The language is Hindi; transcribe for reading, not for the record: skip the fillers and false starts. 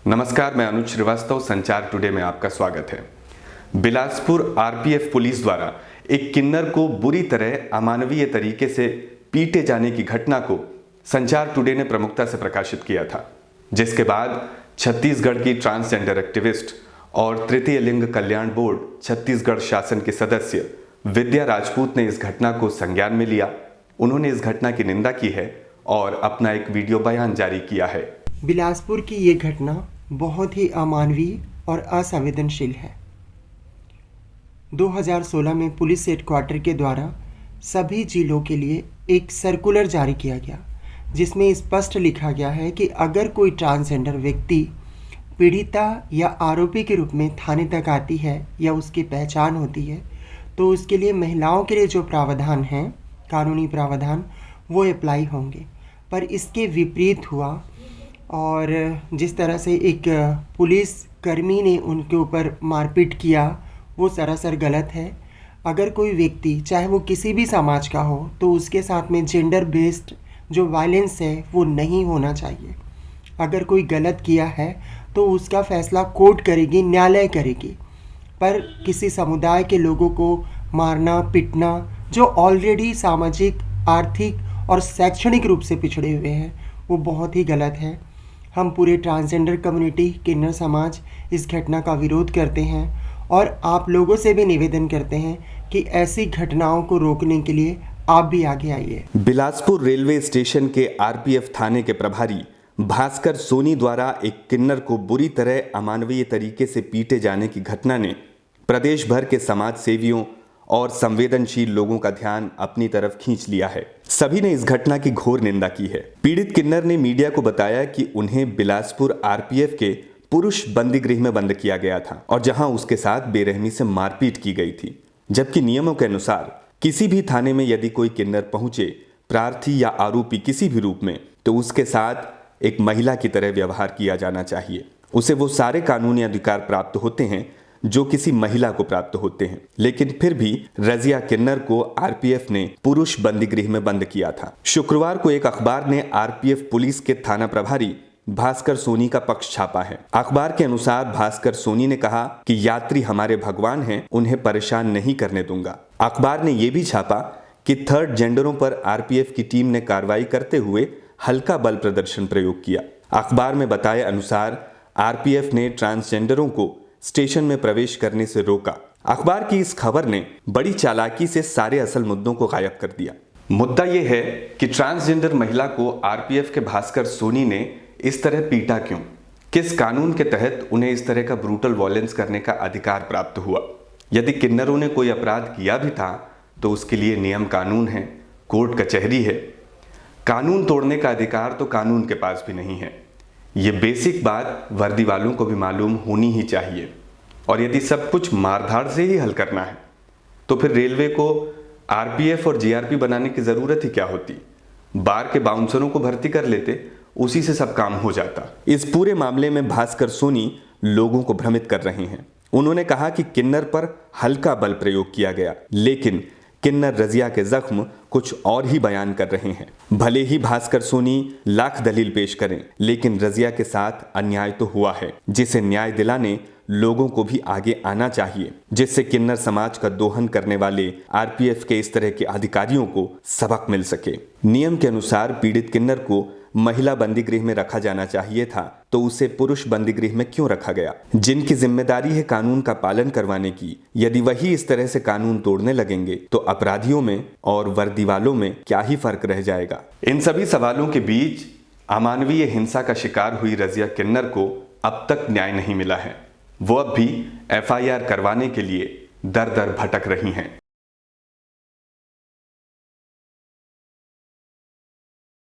नमस्कार, मैं अनुज श्रीवास्तव, संचार टुडे में आपका स्वागत है। बिलासपुर आरपीएफ पुलिस द्वारा एक किन्नर को बुरी तरह अमानवीय तरीके से पीटे जाने की घटना को संचार टुडे ने प्रमुखता से प्रकाशित किया था, जिसके बाद छत्तीसगढ़ की ट्रांसजेंडर एक्टिविस्ट और तृतीय लिंग कल्याण बोर्ड छत्तीसगढ़ शासन के सदस्य विद्या राजपूत ने इस घटना को संज्ञान में लिया। उन्होंने इस घटना की निंदा की है और अपना एक वीडियो बयान जारी किया है। बिलासपुर की ये घटना बहुत ही अमानवीय और असंवेदनशील है। 2016 में पुलिस हेडक्वार्टर के द्वारा सभी जिलों के लिए एक सर्कुलर जारी किया गया, जिसमें स्पष्ट लिखा गया है कि अगर कोई ट्रांसजेंडर व्यक्ति पीड़िता या आरोपी के रूप में थाने तक आती है या उसकी पहचान होती है तो उसके लिए महिलाओं के लिए जो प्रावधान हैं, कानूनी प्रावधान, वो अप्लाई होंगे। पर इसके विपरीत हुआ और जिस तरह से एक पुलिस कर्मी ने उनके ऊपर मारपीट किया, वो सरासर गलत है। अगर कोई व्यक्ति चाहे वो किसी भी समाज का हो तो उसके साथ में जेंडर बेस्ड जो वायलेंस है वो नहीं होना चाहिए। अगर कोई गलत किया है तो उसका फैसला कोर्ट करेगी, न्यायालय करेगी। पर किसी समुदाय के लोगों को मारना पीटना, जो ऑलरेडी सामाजिक, आर्थिक और शैक्षणिक रूप से पिछड़े हुए हैं, वो बहुत ही गलत है। हम पूरे ट्रांसजेंडर कम्युनिटी, किन्नर समाज इस घटना का विरोध करते हैं और आप लोगों से भी निवेदन करते हैं कि ऐसी घटनाओं को रोकने के लिए आप भी आगे आइए। बिलासपुर रेलवे स्टेशन के आरपीएफ थाने के प्रभारी भास्कर सोनी द्वारा एक किन्नर को बुरी तरह अमानवीय तरीके से पीटे जाने की घटना ने प्रदेश भर के समाज सेवियों और संवेदनशील लोगों का ध्यान अपनी तरफ खींच लिया है। सभी ने इस घटना की घोर निंदा की है। पीड़ित किन्नर ने मीडिया को बताया कि उन्हें बिलासपुर आरपीएफ के पुरुष बंदी गृह में बंद किया गया था और जहां उसके साथ बेरहमी से मारपीट की गई थी, जबकि नियमों के अनुसार किसी भी थाने में यदि कोई किन्नर पहुंचे, प्रार्थी या आरोपी किसी भी रूप में, तो उसके साथ एक महिला की तरह व्यवहार किया जाना चाहिए। उसे वो सारे कानूनी अधिकार प्राप्त होते हैं जो किसी महिला को प्राप्त होते हैं। लेकिन फिर भी रजिया किन्नर को आरपीएफ ने पुरुष बंदी गृह में बंद किया था। शुक्रवार को एक अखबार ने आरपीएफ पुलिस के थाना प्रभारी भास्कर सोनी का पक्ष छापा है। अखबार के अनुसार भास्कर सोनी ने कहा कि यात्री हमारे भगवान हैं, उन्हें परेशान नहीं करने दूंगा। अखबार ने यह भी छापा कि थर्ड जेंडरों पर आरपीएफ की टीम ने कार्रवाई करते हुए हल्का बल प्रदर्शन प्रयोग किया। अखबार में बताए अनुसार आरपीएफ ने ट्रांसजेंडरों को स्टेशन में प्रवेश करने से रोका। अखबार की इस खबर ने बड़ी चालाकी से सारे असल मुद्दों को गायब कर दिया। मुद्दा यह है कि ट्रांसजेंडर महिला को आरपीएफ के भास्कर सोनी ने इस तरह पीटा क्यों? किस कानून के तहत उन्हें इस तरह का ब्रूटल वॉयलेंस करने का अधिकार प्राप्त हुआ? यदि किन्नरों ने कोई अपराध किया भी था तो उसके लिए नियम कानून है, कोर्ट कचहरी है। कानून तोड़ने का अधिकार तो कानून के पास भी नहीं है। ये बेसिक बात वर्दी वालों को भी मालूम होनी ही चाहिए। और यदि सब कुछ मारधाड़ से ही हल करना है तो फिर रेलवे को आरपीएफ और जीआरपी बनाने की जरूरत ही क्या होती? बार के बाउंसरों को भर्ती कर लेते, उसी से सब काम हो जाता। इस पूरे मामले में भास्कर सोनी लोगों को भ्रमित कर रहे हैं। उन्होंने कहा कि किन्नर पर हल्का बल प्रयोग किया गया, लेकिन किन्नर रजिया के जख्म कुछ और ही बयान कर रहे हैं। भले ही भास्कर सोनी लाख दलील पेश करें, लेकिन रजिया के साथ अन्याय तो हुआ है, जिसे न्याय दिलाने लोगों को भी आगे आना चाहिए, जिससे किन्नर समाज का दोहन करने वाले आरपीएफ के इस तरह के अधिकारियों को सबक मिल सके। नियम के अनुसार पीड़ित किन्नर को महिला बंदी गृह में रखा जाना चाहिए था, तो उसे पुरुष बंदी गृह में क्यों रखा गया? जिनकी जिम्मेदारी है कानून का पालन करवाने की, यदि वही इस तरह से कानून तोड़ने लगेंगे तो अपराधियों में और वर्दी वालों में क्या ही फर्क रह जाएगा? इन सभी सवालों के बीच अमानवीय हिंसा का शिकार हुई रजिया किन्नर को अब तक न्याय नहीं मिला है। वो अब भी एफआईआर करवाने के लिए दर दर भटक रही हैं।